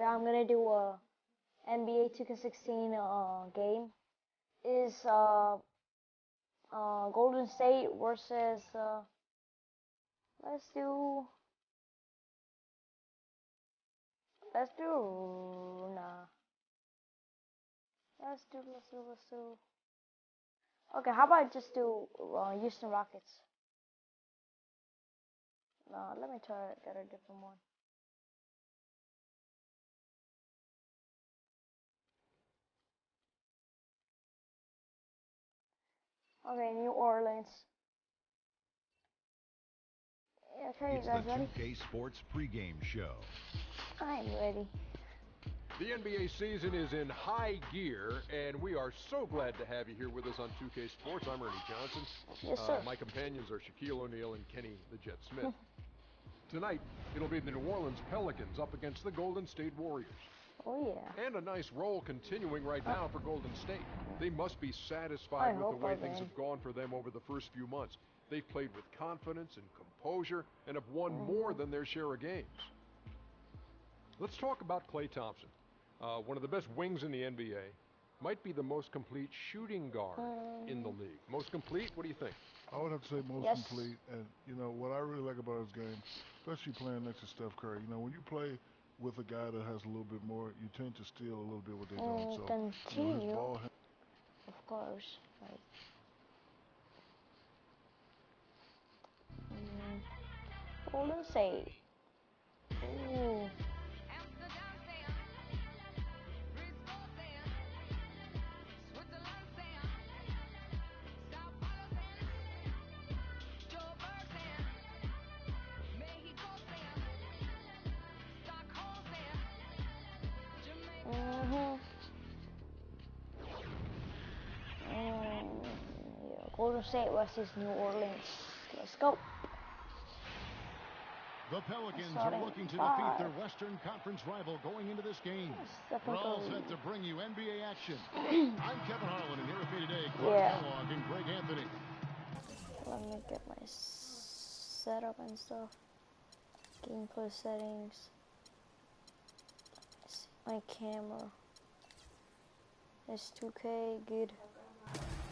that I'm gonna do a NBA 2K16 game is Golden State versus let's do nah let's do okay, how about just do Houston Rockets? Let me try to get a different one. Okay, New Orleans. Yeah, okay, it's you guys the ready? 2K Sports pregame show. I'm ready. The NBA season is in high gear, and we are so glad to have you here with us on 2K Sports. I'm Ernie Johnson. Yes, sir. My companions are Shaquille O'Neal and Kenny the Jet Smith. Tonight, it'll be the New Orleans Pelicans up against the Golden State Warriors. Oh, yeah. And a nice roll continuing right now for Golden State. They must be satisfied with the way things have gone for them over the first few months. They've played with confidence and composure and have won more than their share of games. Let's talk about Klay Thompson. One of the best wings in the NBA. Might be the most complete shooting guard in the league. Most complete? What do you think? I would have to say most complete. And, you know, what I really like about his game, especially playing next to Steph Curry, you know, when you play with a guy that has a little bit more, you tend to steal a little bit what they're doing. So, continue, his ball of course. Like, Golden State. Ooh. Yeah, Golden State versus New Orleans. Let's go. The Pelicans are looking to defeat their Western Conference rival going into this game. We're all set to bring you NBA action. I'm Kevin Harlan, and here with me today, Clark Kellogg and Greg Anthony. Let me get my setup and stuff. Gameplay settings. Let's see my camera. It's 2K, good.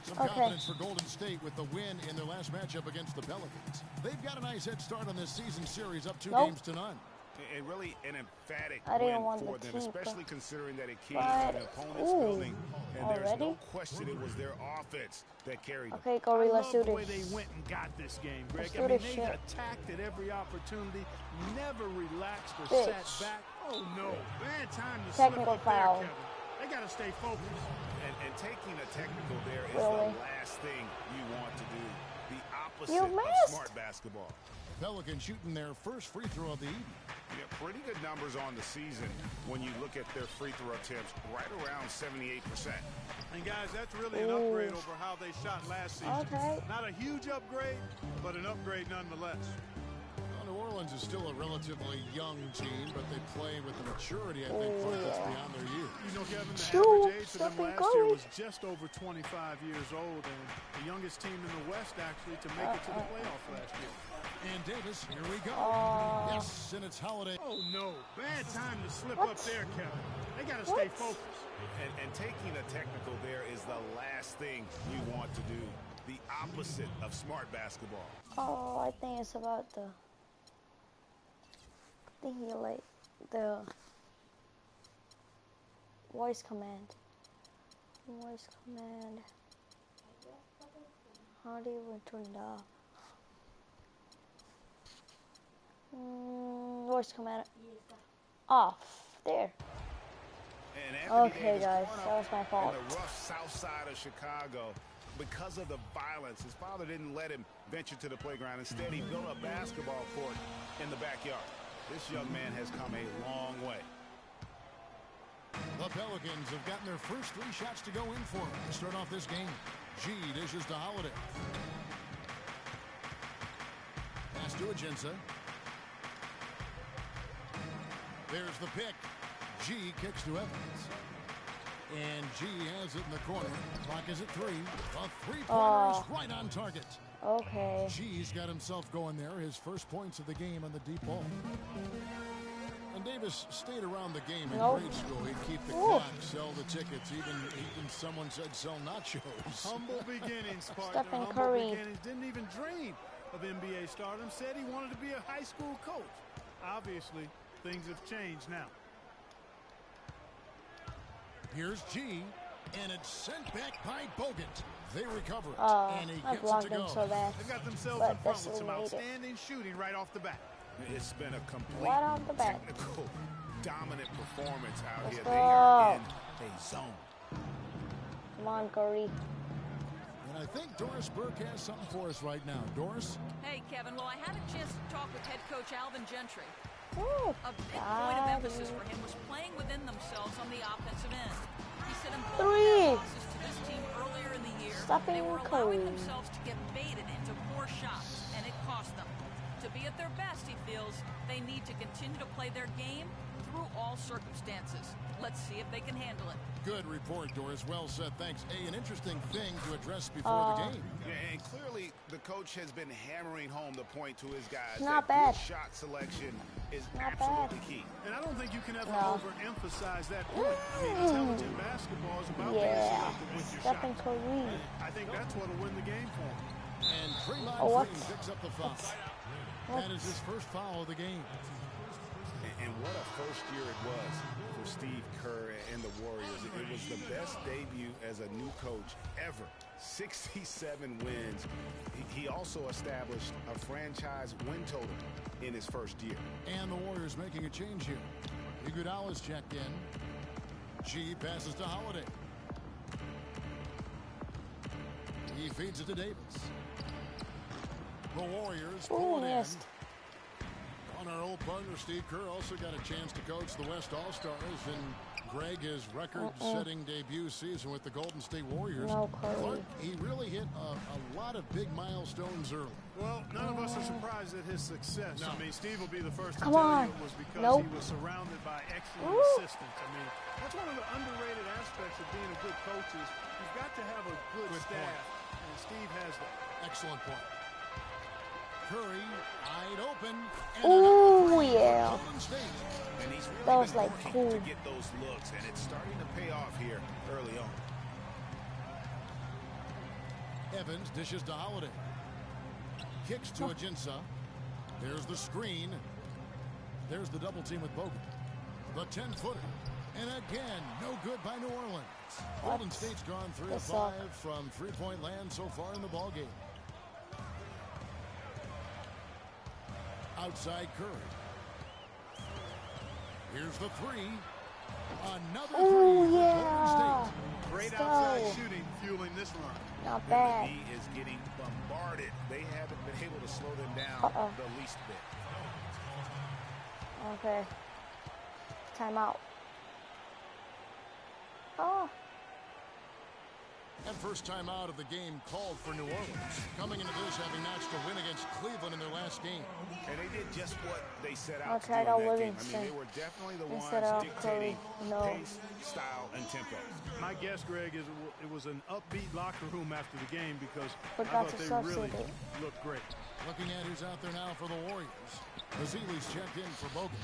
Some confidence for Golden State with the win in their last matchup against the Pelicans. They've got a nice head start on this season series, up 2 games to none. And really an emphatic win for them, especially considering that it came from an opponent's building, and there's no question it was their offense that carried them. Okay, Corey, let's do this. The way they went and got this game, Greg. I mean, they attacked at every opportunity, never relaxed or sat back. Oh, no. Bad time to slip up there, Kevin. They got to stay focused. And taking a technical there is the last thing you want to do. The opposite of smart basketball. Pelicans shooting their first free throw of the evening. Yeah, pretty good numbers on the season when you look at their free throw attempts, right around 78%. And guys, that's really an upgrade over how they shot last season. Not a huge upgrade, but an upgrade nonetheless. New Orleans is still a relatively young team, but they play with the maturity, I think, that's beyond their years. You know, Kevin, the average age of them last year was just over 25 years old, and the youngest team in the West, actually, to make it to the playoffs last year. And Davis, here we go. Yes, and it's Holiday. Oh, no. Bad time to slip up there, Kevin. They got to stay focused. And taking a technical there is the last thing you want to do. The opposite of smart basketball. Oh, I think it's about the... I think you like the voice command. Voice command. How do you turn it off? Voice command off. There. Okay, guys, that was my fault. On the rough south side of Chicago, because of the violence, his father didn't let him venture to the playground. Instead, he built a basketball court in the backyard. This young man has come a long way. The Pelicans have gotten their first 3 shots to go in for them to start off this game. G dishes to Holiday. Pass to Ajinça. There's the pick. G kicks to Evans. And G has it in the corner. Clock is at 3. A 3-pointer is right on target. Okay. G's got himself going there. His first points of the game on the deep ball. When Davis stayed around the game in grade school, he'd keep the clock, sell the tickets, even someone said sell nachos. Humble beginnings, partner. Stephen Humble Curry. beginnings. Didn't even dream of NBA stardom. Said he wanted to be a high school coach. Obviously, things have changed now. Here's G, and it's sent back by Bogut. They recover it, and he I gets it blocked to go. him so bad. They've got themselves But in front with this some made it. outstanding shooting right off the bat. It's been a complete Right off the bat. technical, dominant performance out Let's here. go. They are in a zone. Come on, Curry. And I think Doris Burke has something for us right now. Doris? Hey, Kevin. Well, I had a chance to talk with head coach Alvin Gentry. Ooh, A big point of emphasis for him was playing within themselves on the offensive end. He said in both their losses to this team earlier in the year, they were allowing themselves to get baited into poor shots, and it cost them. To be at their best, he feels, they need to continue to play their game through all circumstances. Let's see if they can handle it. Good report, Doris. Well said. Thanks. An interesting thing to address before the game. Yeah, and clearly the coach has been hammering home the point to his guys Not that bad. good shot selection is Not absolutely bad. key. And I don't think you can ever overemphasize that point. I mean, intelligent basketball is about being selective with your Stephen shots. Curry. I think that's what'll win the game for him. And Draymond what? Green picks up the foul. That is his first foul of the game. And what a first year it was for Steve Kerr and the Warriors. It was the best debut as a new coach ever. 67 wins. He also established a franchise win total in his first year. And the Warriors making a change here. Iguodala's checked in. G passes to Holiday. He feeds it to Davis. The Warriors pull it in. On our old partner, Steve Kerr also got a chance to coach the West All-Stars, and Greg, his record-setting debut season with the Golden State Warriors. Clark, he really hit a lot of big milestones early. Well, none of us are surprised at his success. No. I mean, Steve will be the first to Come tell on. you it was because Nope. he was surrounded by excellent assistants. I mean, that's one of the underrated aspects of being a good coach is you've got to have a good staff, and Steve has that. Excellent point. Curry, wide open. Ooh, yeah. Golden State. And he's really That was been like working cool. to get those looks, and it's starting to pay off here early on. Evans dishes to Holiday. Kicks to Ajinça. There's the screen. There's the double team with Bogut. The 10-footer. And again, no good by New Orleans. Golden State's gone 3 of 5 from three-point land so far in the ballgame. Outside Curry. Here's the three. Another three for Golden State. Great outside shooting fueling this run. Not bad. He is getting bombarded. They haven't been able to slow them down the least bit. Okay. Timeout. Oh. And first time out of the game called for New Orleans. Coming into this having notched a win against Cleveland in their last game. And they did just what they set out to do try in to that game. I Livingston mean, they were definitely the ones instead of dictating Curry. pace, style, and tempo. My guess, Greg, is it was an upbeat locker room after the game because I Forgot thought to they really substitute. looked great. Looking at who's out there now for the Warriors. Vasili's checked in for Bogut.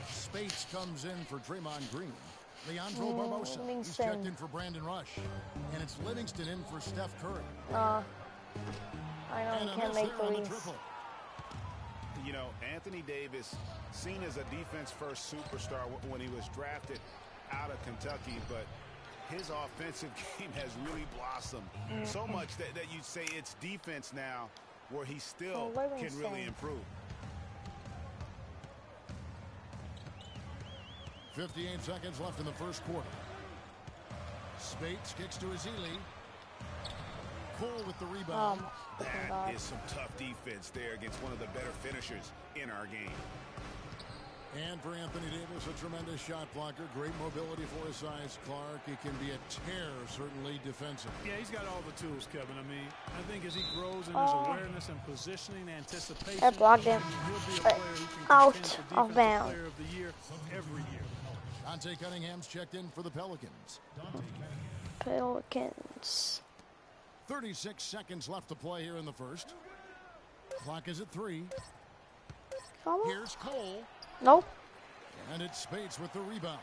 Spates comes in for Draymond Green. Leandro Barbosa. He's checked in for Brandon Rush. And it's Livingston in for Steph Curry. I know And he a can't miss make there on the threes. triple. You know, Anthony Davis, seen as a defense-first superstar when he was drafted out of Kentucky, but his offensive game has really blossomed so much that you'd say it's defense now where he still can really improve. 58 seconds left in the first quarter. Spates kicks to Azili. Cole with the rebound. That is some tough defense there against one of the better finishers in our game. And for Anthony Davis, a tremendous shot blocker. Great mobility for his size. Clark, he can be a tear, certainly defensively. Yeah, he's got all the tools, Kevin. I mean, I think as he grows in his awareness and positioning, anticipation, I blocked him. he'll be a player who can Out contend for of Defensive bounds. Player of the Year every year. Dante Cunningham's checked in for the Pelicans. Pelicans. 36 seconds left to play here in the first. Clock is at 3. Come on. Here's Cole. Nope. And it's Spates with the rebound.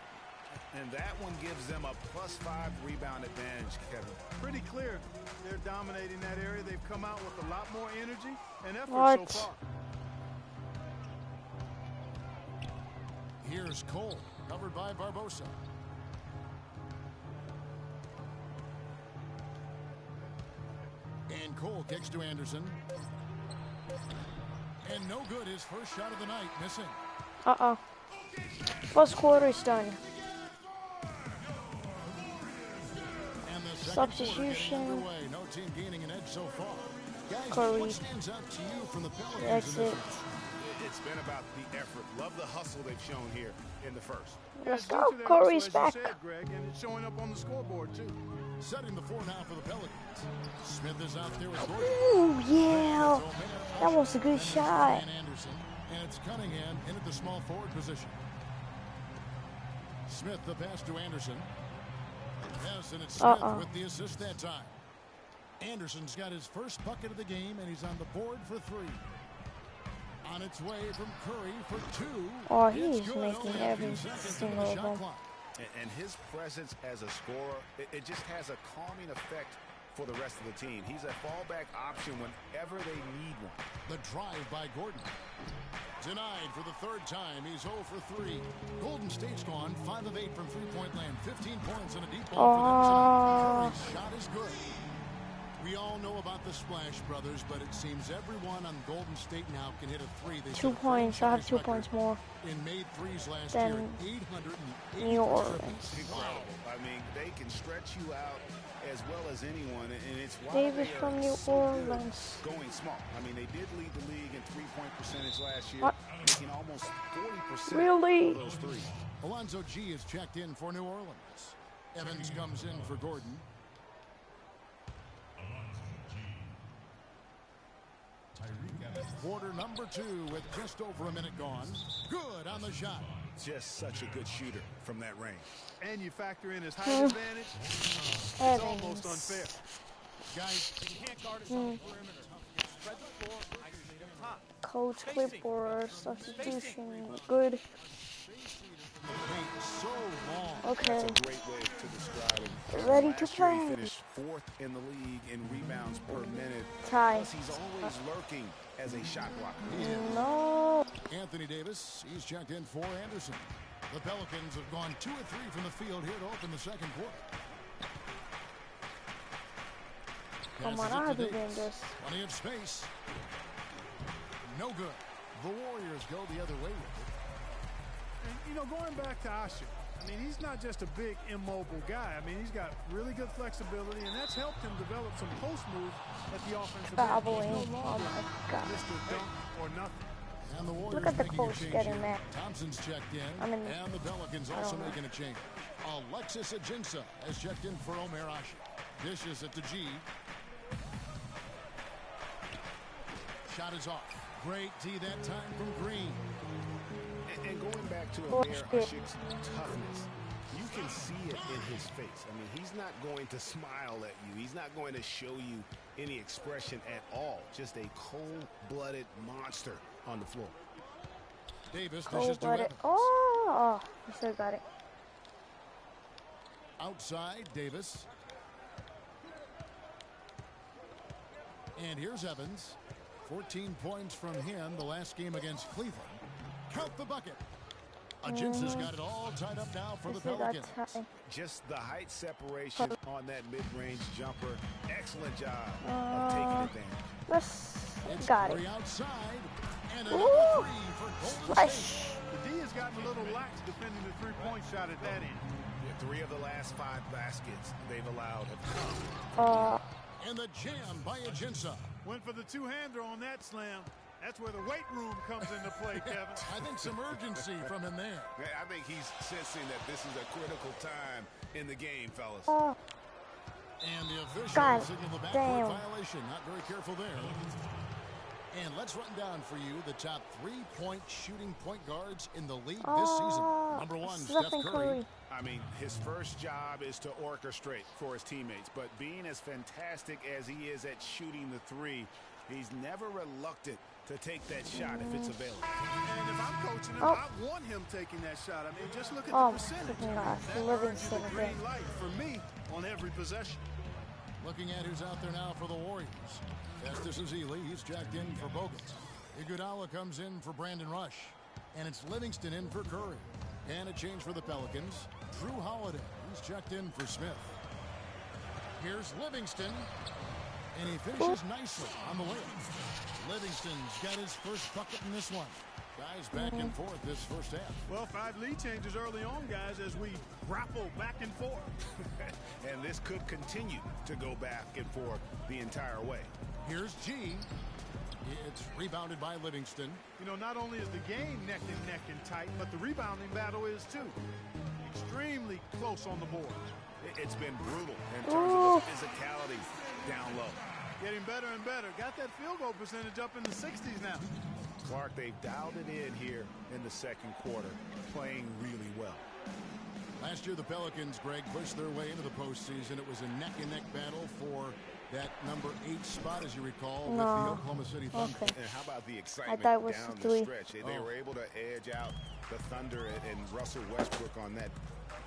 And that one gives them a +5 rebound advantage, Kevin. Pretty clear. They're dominating that area. They've come out with a lot more energy and effort so far. Here's Cole, covered by Barbosa. And Cole kicks to Anderson. And no good, his first shot of the night, missing. Uh-oh. First quarter is done. And the substitution. No team gaining an edge so far. Guys, Curry. what stands out to you from the Pelicans? That's it. It's been about the effort. Love the hustle they've shown here in the first. Let's go. Curry's back. Said, Greg, and it's showing up on the scoreboard, too. Setting the floor now for the Pelicans. Smith is out there with Gordon. Ooh, yeah. That was a good shot. Anderson, and it's Cunningham in at the small forward position. Smith the pass to Anderson. Yes, and it's Smith with the assist that time. Anderson's got his first bucket of the game, and he's on the board for 3. On its way from Curry for 2. Oh, he's making every single of them. And his presence as a scorer, it just has a calming effect for the rest of the team. He's a fallback option whenever they need one. The drive by Gordon. Denied for the 3rd time. He's 0 for 3. Golden State's gone 5 of 8 from three-point land. 15 points and a deep ball for them tonight. Curry's shot is good. We all know about the Splash Brothers, but it seems everyone on Golden State now can hit a 3. They 2 points. I have 2 points more in made threes last than year. 880 New Orleans. Incredible. I mean, they can stretch you out as well as anyone, and it's why Davis from New Orleans. Going small. I mean, they did lead the league in three-point percentage last year, making almost 40% really? of those threes. Alonzo G is checked in for New Orleans. Evans comes in for Gordon. Quarter number 2 with just over a minute gone. Good on the shot. Just such a good shooter from that range. And you factor in his height advantage. It's almost unfair. Guys, you can't guard us on the perimeter. Spread the floor, isolate up top. Coach clipboard substitution. Good. So long. Okay. That's a great way to describe it. Ready to Last year play. he finished 4th in the league in rebounds per minute. Tie. Plus he's always lurking as a shot blocker. No. Anthony Davis, he's checked in for Anderson. The Pelicans have gone 2 of 3 from the field here to open the second quarter. Come on, I'll be doing this. Plenty of space. No good. The Warriors go the other way with it. And, you know, going back to Asher, I mean, he's not just a big, immobile guy. I mean, he's got really good flexibility, and that's helped him develop some post moves at the offensive end. He's no longer Mr. Dunk or nothing. And the Warriors look at the making a coach change getting here. that. Thompson's checked in, and the Pelicans also making a change. Alexis Ajinça has checked in for Omer Asher. Dishes at the G. Shot is off. Great D that time from Green. And going back to Omer Ashik's toughness, you can see it in his face. I mean, he's not going to smile at you. He's not going to show you any expression at all. Just a cold-blooded monster on the floor. Davis dishes to Evans. Oh, I still got it. Outside, Davis. And here's Evans. 14 points from him the last game against Cleveland. Count the bucket. Ajinça's got it all tied up now for the Pelicans. Just the height separation on that mid-range jumper. Excellent job of taking advantage. Got it. Outside, and another 3 for Golden State. The D has gotten a little lax defending the three-point shot at that end. Yeah, 3 of the last 5 baskets they've allowed have come. And the jam by Ajinça. Went for the two-hander on that slam. That's where the weight room comes into play, Kevin. I think some urgency from him there. I think he's sensing that this is a critical time in the game, fellas. And the official signaled the backcourt violation. Not very careful there. And let's run down for you the top 3-point shooting point guards in the league this season. Number 1, Steph Curry. I mean, his first job is to orchestrate for his teammates. But being as fantastic as he is at shooting the 3, he's never reluctant to take that shot if it's available. And if I'm coaching him, I want him taking that shot. I mean, just look at the percentage. That earns you the green light for me on every possession. Looking at who's out there now for the Warriors. Festus Ezeli, he's jacked in for Bogut. Iguodala comes in for Brandon Rush. And it's Livingston in for Curry. And a change for the Pelicans. Drew Holiday, he's checked in for Smith. Here's Livingston. And he finishes nicely on the layup. Livingston's got his first bucket in this one. Guys back and forth this first half. Well, 5 lead changes early on, guys, as we grapple back and forth. And this could continue to go back and forth the entire way. Here's G. It's rebounded by Livingston. You know, not only is the game neck and tight, but the rebounding battle is too. Extremely close on the boards. It's been brutal in terms of the physicality down low. Getting better and better. Got that field goal percentage up in the 60s now. Clark, they've dialed it in here in the second quarter, playing really well. Last year, the Pelicans, Greg, pushed their way into the postseason. It was a neck-and-neck battle for that number 8 spot, as you recall, with the Oklahoma City Thunder. And how about the excitement I thought it was down 3. the stretch? They were able to edge out the Thunder and Russell Westbrook on that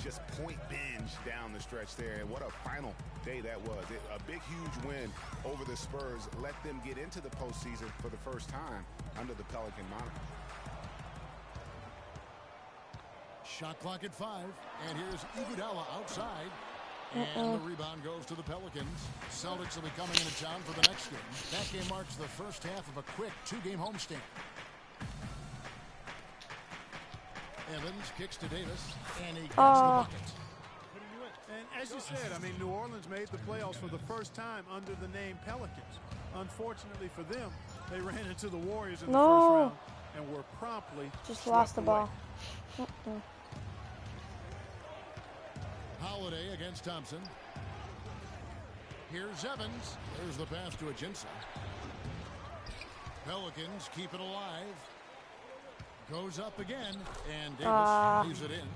just point binge down the stretch there. And what a final day that was. A big, huge win over the Spurs let them get into the postseason for the first time under the Pelican moniker. Shot clock at 5, and here's Iguodala outside. And the rebound goes to the Pelicans. Celtics will be coming into town for the next game. That game marks the first half of a quick 2-game homestand. Evans kicks to Davis, and he gets the bucket. And as you said, I mean, New Orleans made the playoffs for the first time under the name Pelicans. Unfortunately for them, they ran into the Warriors in the first round and were promptly just lost the ball. Holiday against Thompson. Here's Evans. There's the pass to Ajinça. Pelicans keep it alive. Goes up again, and Davis leaves it in.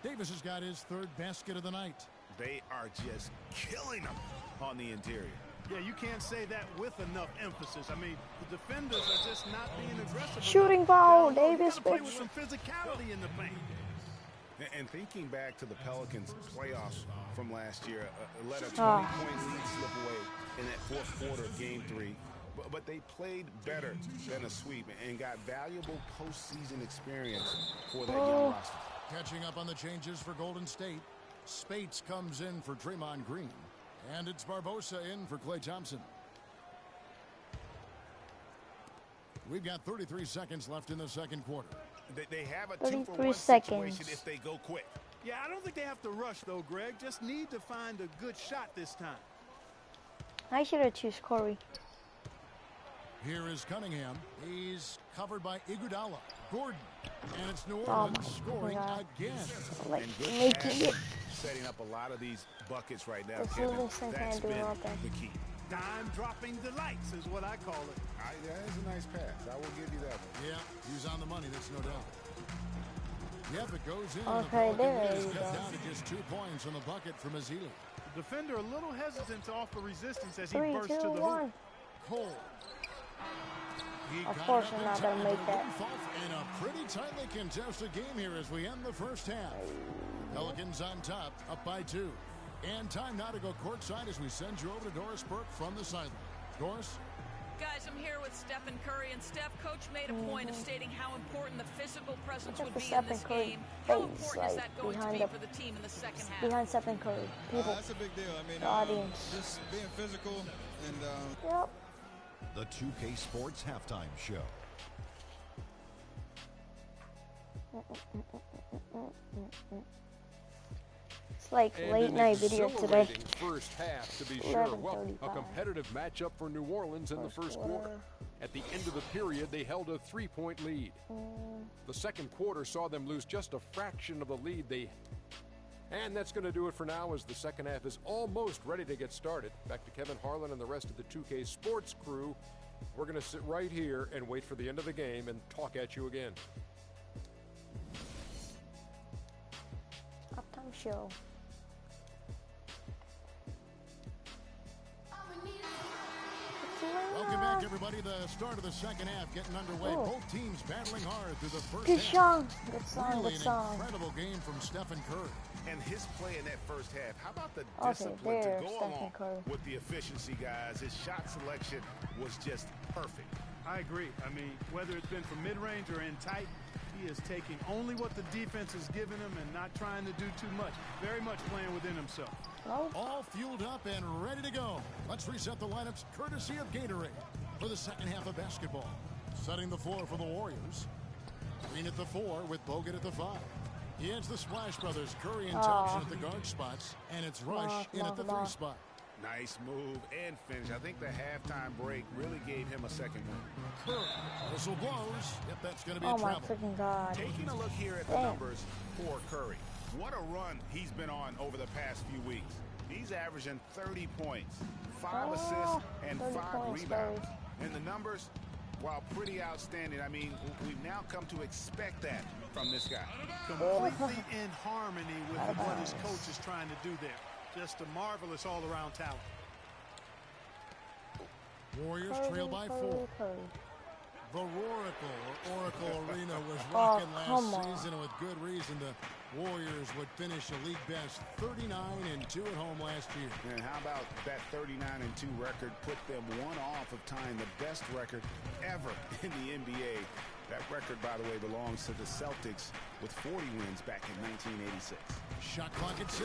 Davis has got his 3rd basket of the night. They are just killing them on the interior. Yeah, you can't say that with enough emphasis. I mean, the defenders are just not being aggressive. Shooting foul, Davis. Play with some physicality in the paint. And thinking back to the Pelicans' playoffs from last year, let a 20-point lead slip away in that 4th quarter of Game 3. But they played better than a sweep and got valuable postseason experience for that young roster. Catching up on the changes for Golden State. Spates comes in for Draymond Green. And it's Barbosa in for Klay Thompson. We've got 33 seconds left in the second quarter. They have a 2-for-1 situation if they go quick. Yeah, I don't think they have to rush, though, Greg. Just need to find a good shot this time. I should have choose Corey. Here is Cunningham. He's covered by Iguodala. Gordon. And it's New Orleans scoring again. Like, making it. Setting up a lot of these buckets right now, Kevin. That's been the key. Dime-dropping delights is what I call it. That is a nice pass. I will give you that one. Yeah, he's on the money. That's no doubt. Yep, it goes in. Okay, there you go. Cut down to just 2 points on the bucket from Ezeli. The defender a little hesitant to offer resistance as he 3, bursts 2, to the 1. hoop. Cole. Of course I'm not going to make that. And a pretty tightly contested game here as we end the first half. Pelicans on top, up by 2. And time now to go courtside as we send you over to Doris Burke from the sideline. Doris? Guys, I'm here with Stephen Curry, and Steph, Coach made a point of stating how important the physical presence would be in this game. How important is that going to be for the team in the second half? Behind Stephen Curry, people. That's a big deal. I mean, the audience. Just being physical and. Yep. The 2K Sports Halftime Show. It's like late night video today. First half, to be sure. Well, a competitive matchup for New Orleans in the first quarter. At the end of the period, they held a 3-point lead. The second quarter saw them lose just a fraction of the lead and that's going to do it for now as the second half is almost ready to get started. Back to Kevin Harlan and the rest of the 2K Sports crew. We're going to sit right here and wait for the end of the game and talk at you again. Halftime show. Welcome back everybody. The start of the second half getting underway. Ooh. Both teams battling hard through the first Good half. song. Good song. Really Good song. an incredible game from Stephen Curry. And his play in that first half, how about the Okay, discipline to there, go Stephen along Curry. with the efficiency, guys? His shot selection was just perfect. I agree. I mean, whether it's been from mid-range or in tight, he is taking only what the defense is giving him and not trying to do too much. Very much playing within himself. No. All fueled up and ready to go. Let's reset the lineups courtesy of Gatorade for the second half of basketball. Setting the floor for the Warriors. Green at the 4 with Bogut at the 5. He adds the Splash Brothers, Curry and Thompson at the guard spots, and it's Rush in at the 3 spot. Nice move and finish. I think the halftime break really gave him a second one. Curry, whistle blows. Yep, that's going to be Oh a my travel. freaking God. Taking a look here at the numbers for Curry. What a run he's been on over the past few weeks. He's averaging 30 points, 5 assists, and 5 rebounds. And the numbers, while pretty outstanding, I mean, we've now come to expect that from this guy. Completely in harmony with what his coach is trying to do there. Just a marvelous all-around talent. Warriors trail by 4. The Oracle Arena was rocking last season, and with good reason. The Warriors would finish a league best 39-2 at home last year. And how about that 39-2 record put them one off of tying the best record ever in the NBA. That record, by the way, belongs to the Celtics with 40 wins back in 1986. Shot clock at 6.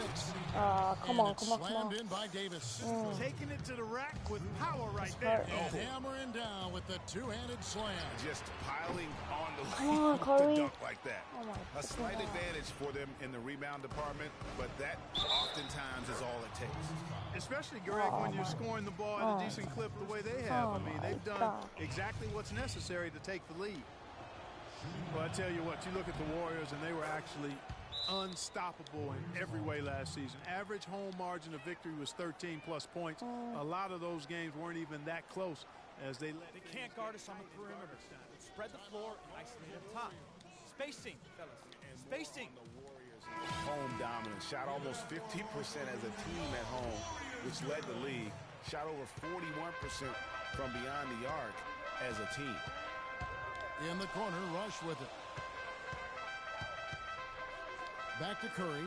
Come on. Slammed in by Davis. Taking it to the rack with power right there. And hammering down with the two-handed slam. Just piling on the Come on, lead Curry. to dunk like that. Oh my A slight advantage for them in the rebound department, but that oftentimes is all it takes. Especially, Greg, when you're scoring the ball at a decent clip the way they have. I mean, they've done exactly what's necessary to take the lead. Well, I tell you what, you look at the Warriors, and they were actually unstoppable in every way last season. Average home margin of victory was 13-plus points. A lot of those games weren't even that close as they let. They can't guard us on the perimeter. Spread the floor and isolate up top. Spacing, fellas. Spacing. The Warriors home dominance. Shot almost 50% as a team at home, which led the league. Shot over 41% from beyond the arc as a team. In the corner, Rush with it. Back to Curry.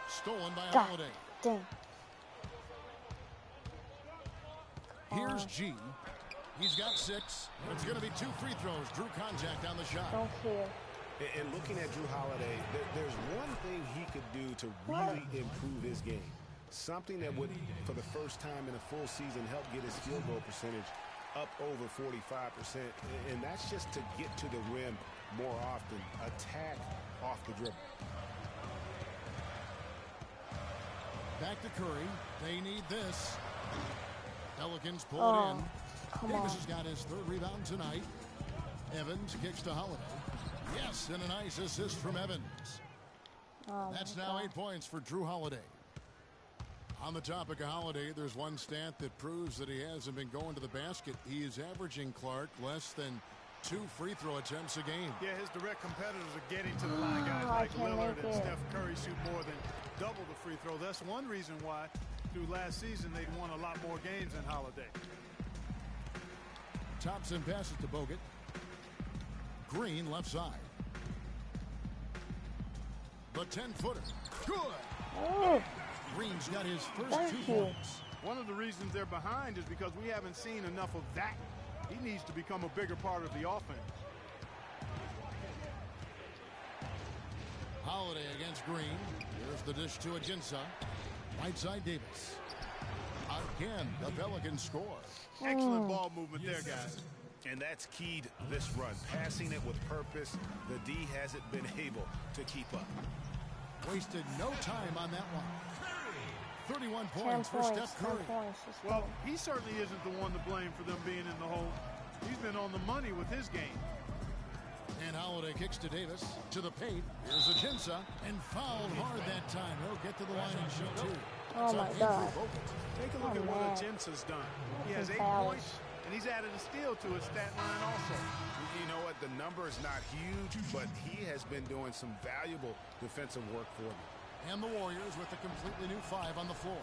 Stolen by Holiday. Dang. Here's G. He's got 6. It's going to be 2 free throws. Drew contact on the shot. Don't care. And looking at Drew Holiday, there's one thing he could do to really improve his game. Something that would, for the first time in a full season, help get his field goal percentage up over 45%, and that's just to get to the rim more often. Attack off the dribble. Back to Curry. They need this. Pelicans pull it in. Davis has got his 3rd rebound tonight. Evans kicks to Holiday. Yes, and a nice assist from Evans. That's now 8 points for Drew Holiday. On the topic of Holiday, there's one stat that proves that he hasn't been going to the basket. He is averaging, Clark, less than 2 free throw attempts a game. Yeah, his direct competitors are getting to the line. Guys like Lillard and Steph Curry shoot more than double the free throw. That's one reason why through last season they'd won a lot more games than Holiday. Thompson passes to Bogut. Green left side. The 10-footer. Good. Green's got his first 2 points. One of the reasons they're behind is because we haven't seen enough of that. He needs to become a bigger part of the offense. Holiday against Green. Here's the dish to Ajinça. Right side Davis. Again, the Pelicans score. Excellent ball movement there, guys. And that's keyed this run. Passing it with purpose. The D hasn't been able to keep up. Wasted no time on that one. 31 points for Steph Curry. Well, he certainly isn't the one to blame for them being in the hole. He's been on the money with his game. And Holiday kicks to Davis. To the paint. Here's Ajinça. And fouled hard that time. He'll get to the line and shoot 2. Oh my God. Take a look at what Ajinça's done. He has 8 points, and he's added a steal to his stat line also. You know what? The number is not huge, but he has been doing some valuable defensive work for them. And the Warriors with a completely new 5 on the floor.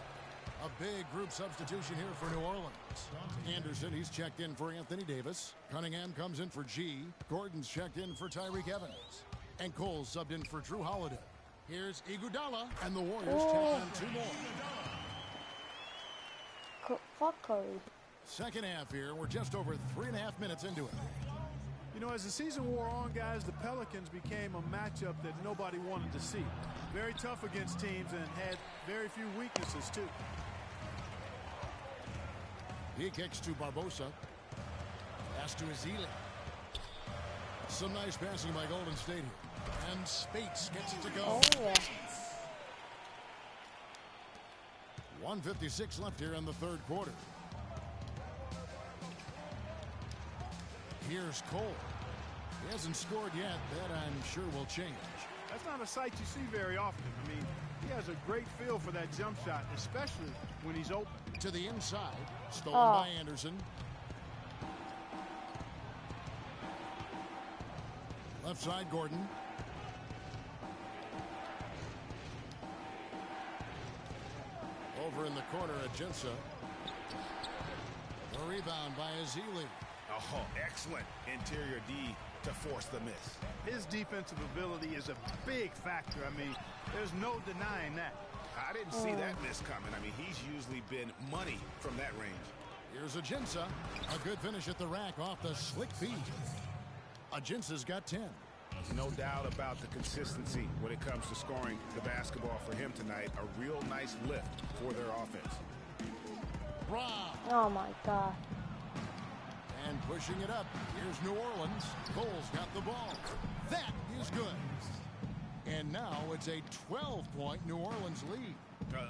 A big group substitution here for New Orleans. Anderson, he's checked in for Anthony Davis. Cunningham comes in for G. Gordon's checked in for Tyreek Evans. And Cole's subbed in for Drew Holiday. Here's Iguodala, and the Warriors take on 2 more. Fuck Curry. Second half here. We're just over 3.5 minutes into it. You know, as the season wore on, guys, the Pelicans became a matchup that nobody wanted to see. Very tough against teams and had very few weaknesses, too. He kicks to Barbosa. Pass to Ezeli. Some nice passing by Golden State here. And Spates gets it to go. Oh, yeah. 1:56 left here in the third quarter. Here's Cole. He hasn't scored yet. That, I'm sure, will change. That's not a sight you see very often. I mean, he has a great feel for that jump shot, especially when he's open. To the inside. Stolen by Anderson. Left side, Gordon. Over in the corner, Ajinça. The rebound by Ezeli. Oh, excellent interior D to force the miss. His defensive ability is a big factor. I mean, there's no denying that. I didn't see that miss coming. I mean, he's usually been money from that range. Here's Ajinça. A good finish at the rack off the slick feed. Ajinça's got 10. No doubt about the consistency when it comes to scoring the basketball for him tonight. A real nice lift for their offense. Rob. Oh, my God. And pushing it up. Here's New Orleans. Cole's got the ball. That is good. And now it's a 12-point New Orleans lead.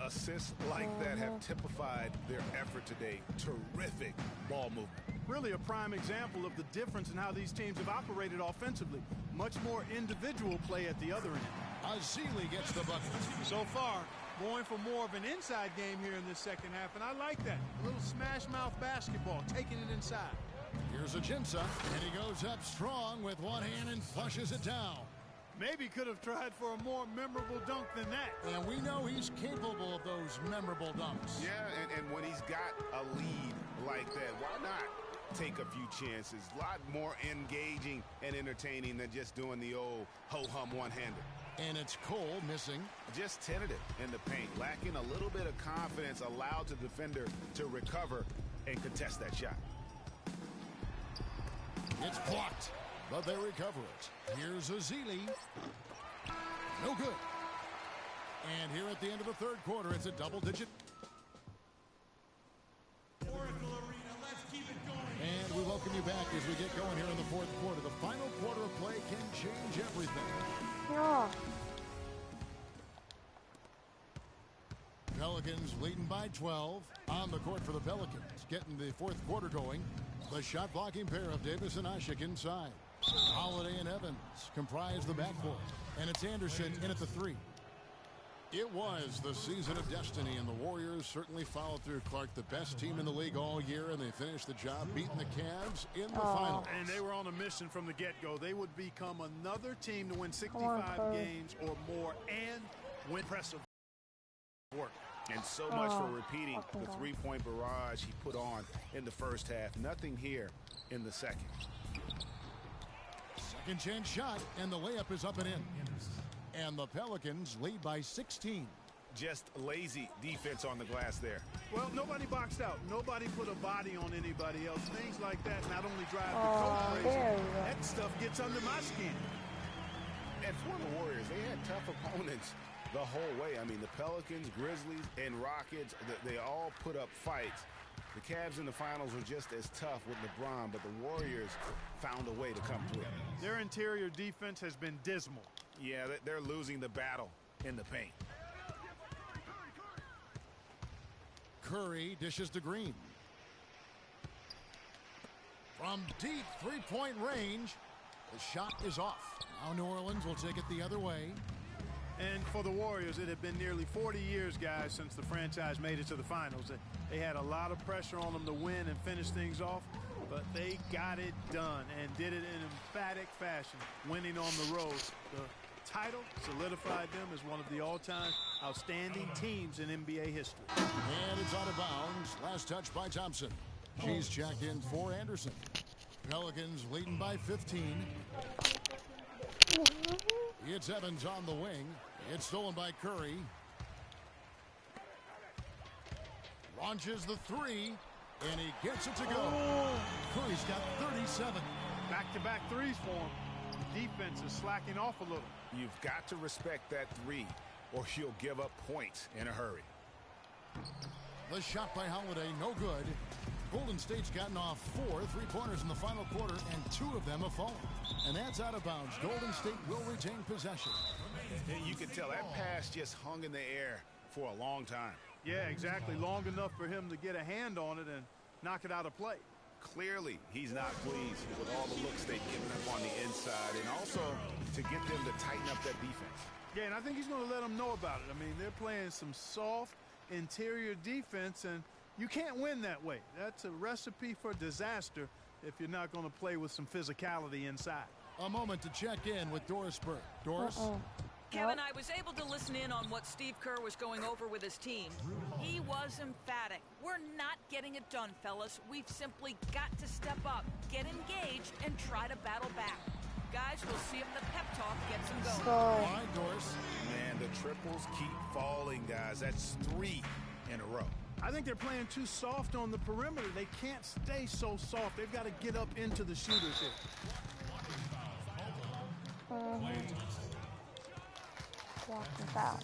Assists like that have typified their effort today. Terrific ball movement. Really a prime example of the difference in how these teams have operated offensively. Much more individual play at the other end. Ezeli gets the bucket. So far, going for more of an inside game here in this second half, and I like that. A little smash mouth basketball, taking it inside. Here's Ajinça, and he goes up strong with one hand and flushes it down. Maybe could have tried for a more memorable dunk than that. And we know he's capable of those memorable dunks. Yeah, and when he's got a lead like that, why not take a few chances? A lot more engaging and entertaining than just doing the old ho-hum one-hander. And it's Cole missing. Just tentative in the paint, lacking a little bit of confidence, allowed the defender to recover and contest that shot. It's blocked, but they recover it. Here's Ezeli. No good. And here at the end of the third quarter, it's a double-digit. And we welcome you back as we get going here in the fourth quarter. The final quarter of play can change everything. Yeah. Pelicans leading by 12 on the court for the Pelicans. Getting the fourth quarter going. The shot blocking pair of Davis and Ashik inside. Holiday and Evans comprise the backcourt. And it's Anderson in at the 3. It was the season of destiny, and the Warriors certainly followed through. Clark, the best team in the league all year, and they finished the job beating the Cavs in the finals. And they were on a mission from the get-go. They would become another team to win 65 games or more and win impressive work. And so much for repeating the three-point barrage he put on in the first half. Nothing here in the second. Second chance shot, and the layup is up and in. And the Pelicans lead by 16. Just lazy defense on the glass there. Well, nobody boxed out. Nobody put a body on anybody else. Things like that not only drive the coach crazy, that stuff gets under my skin. And for the Warriors, they had tough opponents the whole way. I mean, the Pelicans, Grizzlies, and Rockets, they all put up fights. The Cavs in the finals were just as tough with LeBron, but the Warriors found a way to come through. Their interior defense has been dismal. Yeah, they're losing the battle in the paint. Curry dishes to Green. From deep three-point range, the shot is off. Now New Orleans will take it the other way. And for the Warriors, it had been nearly 40 years, guys, since the franchise made it to the finals. They had a lot of pressure on them to win and finish things off, but they got it done and did it in emphatic fashion, winning on the road. The title solidified them as one of the all-time outstanding teams in NBA history. And it's out of bounds. Last touch by Thompson. She's checked in for Anderson. Pelicans leading by 15. It's Evans on the wing. It's stolen by Curry. Launches the three, and he gets it to go. Curry's got 37. Back-to-back threes for him. The defense is slacking off a little. You've got to respect that three, or you'll give up points in a hurry. The shot by Holiday, no good. Golden State's gotten off 4 3-pointers in the final quarter, and 2 of them have fallen. And that's out of bounds. Golden State will retain possession. You can tell that pass just hung in the air for a long time. Yeah, exactly. Long enough for him to get a hand on it and knock it out of play. Clearly, he's not pleased with all the looks they've given him on the inside, and also to get them to tighten up that defense. Yeah, and I think he's going to let them know about it. I mean, they're playing some soft interior defense, and you can't win that way. That's a recipe for disaster if you're not going to play with some physicality inside. A moment to check in with Doris Burke. Doris? Kevin, I was able to listen in on what Steve Kerr was going over with his team. He was emphatic. We're not getting it done, fellas. We've simply got to step up, get engaged, and try to battle back. Guys, we'll see if the pep talk gets them going. All right, Doris. Man, the triples keep falling, guys. That's 3 in a row. I think they're playing too soft on the perimeter. They can't stay so soft. They've got to get up into the shooters here. Walking foul.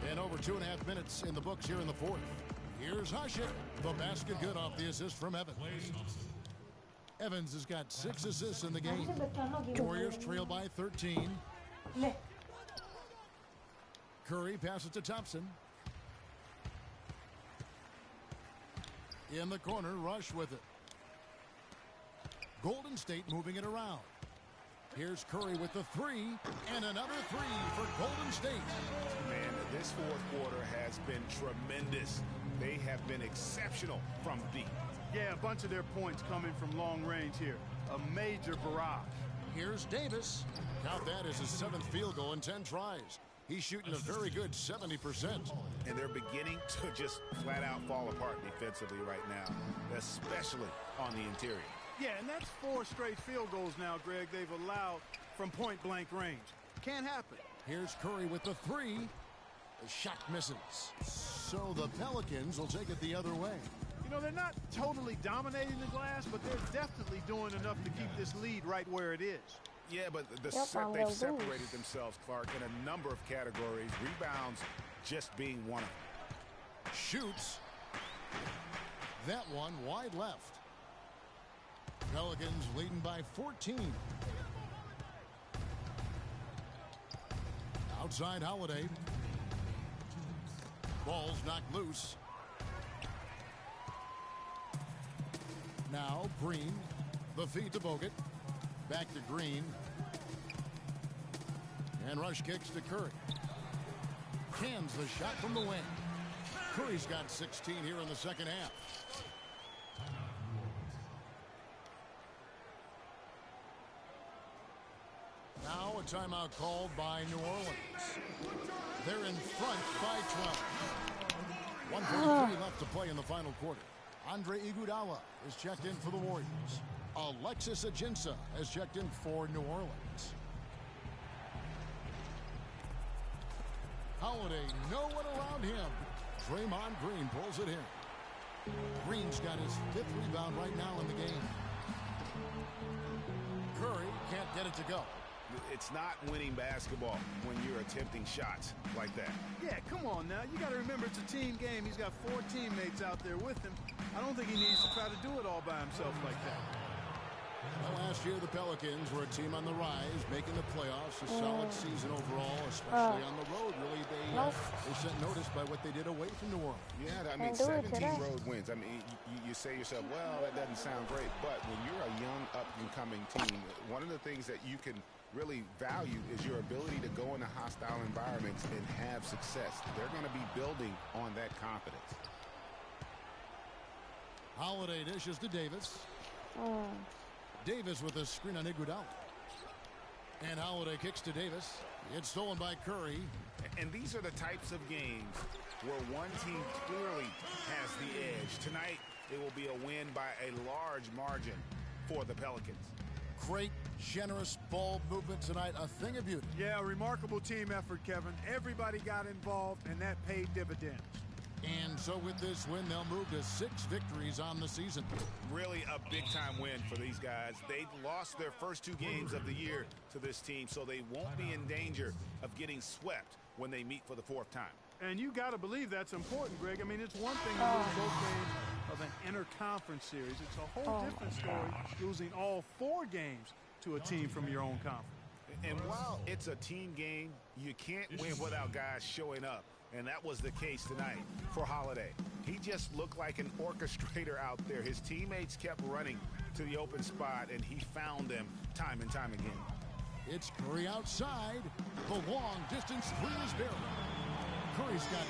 And over 2.5 minutes in the books here in the fourth. Here's Hushit. The basket good off the assist from Evans. Evans has got 6 assists in the game. Warriors trail by 13. Curry passes to Thompson. In the corner, Rush with it. Golden State moving it around. Here's Curry with the 3, and another 3 for Golden State. Man, this fourth quarter has been tremendous. They have been exceptional from deep. Yeah, a bunch of their points coming from long range here. A major barrage. Here's Davis. Count that as his 7th field goal in 10 tries. He's shooting a very good 70%. And they're beginning to just flat out fall apart defensively right now, especially on the interior. Yeah, and that's 4 straight field goals now, Greg, they've allowed from point-blank range. Can't happen. Here's Curry with the 3. The shot misses. So the Pelicans will take it the other way. You know, they're not totally dominating the glass, but they're definitely doing enough to keep this lead right where it is. Yeah, but they've separated themselves, Clark, in a number of categories. Rebounds just being one of them. Shoots. That one wide left. Pelicans leading by 14. Outside Holiday. Ball's knocked loose. Now Green. The feed to Bogut. Back to Green. And Rush kicks to Curry. Cans the shot from the wing. Curry's got 16 here in the second half. Now a timeout called by New Orleans. They're in front by 12. 1:43 left to play in the final quarter. Andre Iguodala is checked in for the Warriors. Alexis Ajinça has checked in for New Orleans. Holiday, no one around him. Draymond Green pulls it in. Green's got his 5th rebound right now in the game. Curry can't get it to go. It's not winning basketball when you're attempting shots like that. Yeah, come on now. You got to remember it's a team game. He's got 4 teammates out there with him. I don't think he needs to try to do it all by himself like that. Well, last year the Pelicans were a team on the rise, making the playoffs. A solid season overall, especially on the road. Really, they sent notice by what they did away from New Orleans. Yeah, I mean, 17 road wins. I mean, you say to yourself, well, that doesn't sound great. But when you're a young, up-and-coming team, one of the things that you can really value is your ability to go into hostile environments and have success. They're going to be building on that confidence. Holiday dishes to Davis. Davis with a screen on Iguodala. And Holiday kicks to Davis. It's stolen by Curry. And these are the types of games where one team clearly has the edge. Tonight, it will be a win by a large margin for the Pelicans. Great, generous ball movement tonight. A thing of beauty. Yeah, remarkable team effort, Kevin. Everybody got involved, and that paid dividends. And so with this win, they'll move to 6 victories on the season. Really a big-time win for these guys. They lost their first 2 games of the year to this team, so they won't be in danger of getting swept when they meet for the 4th time. And you got to believe that's important, Greg. I mean, it's one thing to lose both games of an interconference series. It's a whole different story losing all 4 games to a team from your own conference. And while it's a team game, you can't win without guys showing up. And that was the case tonight for Holiday. He just looked like an orchestrator out there. His teammates kept running to the open spot, and he found them time and time again. It's Curry outside. The long-distance 3 is buried. Curry's got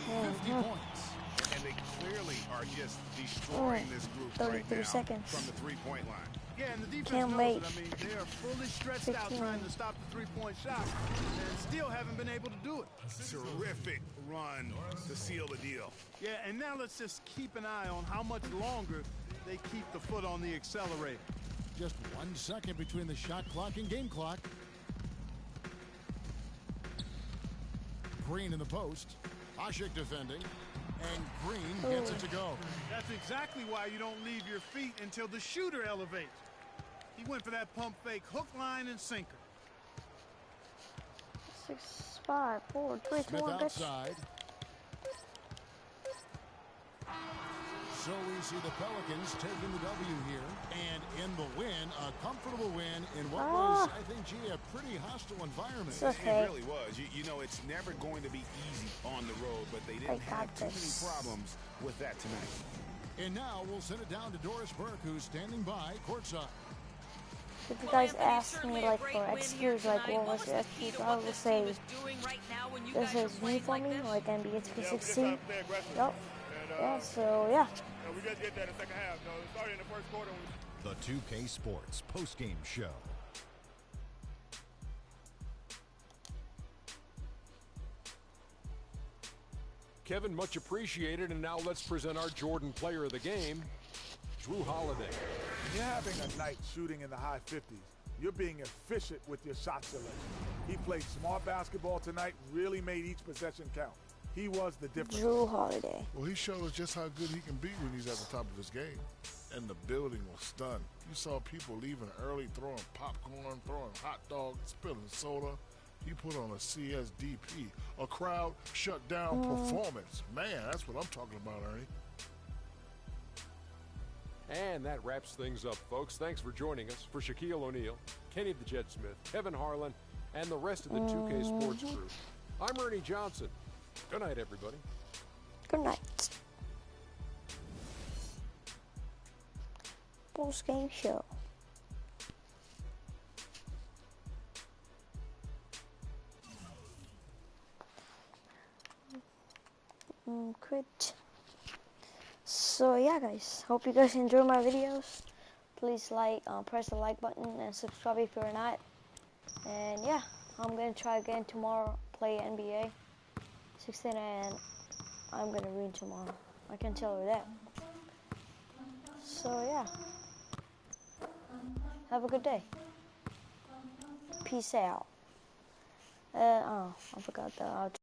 50 points. And they clearly are just destroying this group right now from the 3-point line. Yeah, and the defense knows it. I mean, they are fully stretched out trying to stop the 3-point shot and still haven't been able to do it. Terrific run to seal the deal. Yeah, and now let's just keep an eye on how much longer they keep the foot on the accelerator. Just 1 second between the shot clock and game clock. Green in the post. Ashik defending. And Green gets it to go. That's exactly why you don't leave your feet until the shooter elevates. He went for that pump fake, hook, line, and sinker. 6, 5, 4, 3, 2, 1. Smith outside. So we see the Pelicans taking the W here. And in the win, a comfortable win in what was, I think, a pretty hostile environment. It really was. You know, it's never going to be easy on the road, but they didn't have too many problems with that tonight. And now we'll send it down to Doris Burke, who's standing by courtside. If you guys ask me, like, for excuse, like, what was your excuse, I would say, this is new for me, like NBA 2K16. Yup. Yeah, so, yeah. We just get that in the second half. No, it started in the first quarter. The 2K Sports postgame show. Kevin, much appreciated, and now let's present our Jordan player of the game, Jrue Holiday. When you're having a night shooting in the high 50s, you're being efficient with your shot selection. He played smart basketball tonight, really made each possession count. He was the difference. Jrue Holiday. Well, he showed us just how good he can be when he's at the top of his game. And the building was stunned. You saw people leaving early, throwing popcorn, throwing hot dogs, spilling soda. He put on a CSDP, a crowd shut down performance. Man, that's what I'm talking about, Ernie. And that wraps things up, folks. Thanks for joining us. For Shaquille O'Neal, Kenny the Jet Smith, Kevin Harlan, and the rest of the 2K Sports crew, I'm Ernie Johnson. Good night, everybody. Good night. Post game show. Quit. So yeah, guys. Hope you guys enjoy my videos. Please press the like button and subscribe if you're not. And yeah, I'm gonna try again tomorrow. Play NBA 16, and I'm gonna win tomorrow. I can tell you that. So yeah, have a good day. Peace out. I forgot the outro.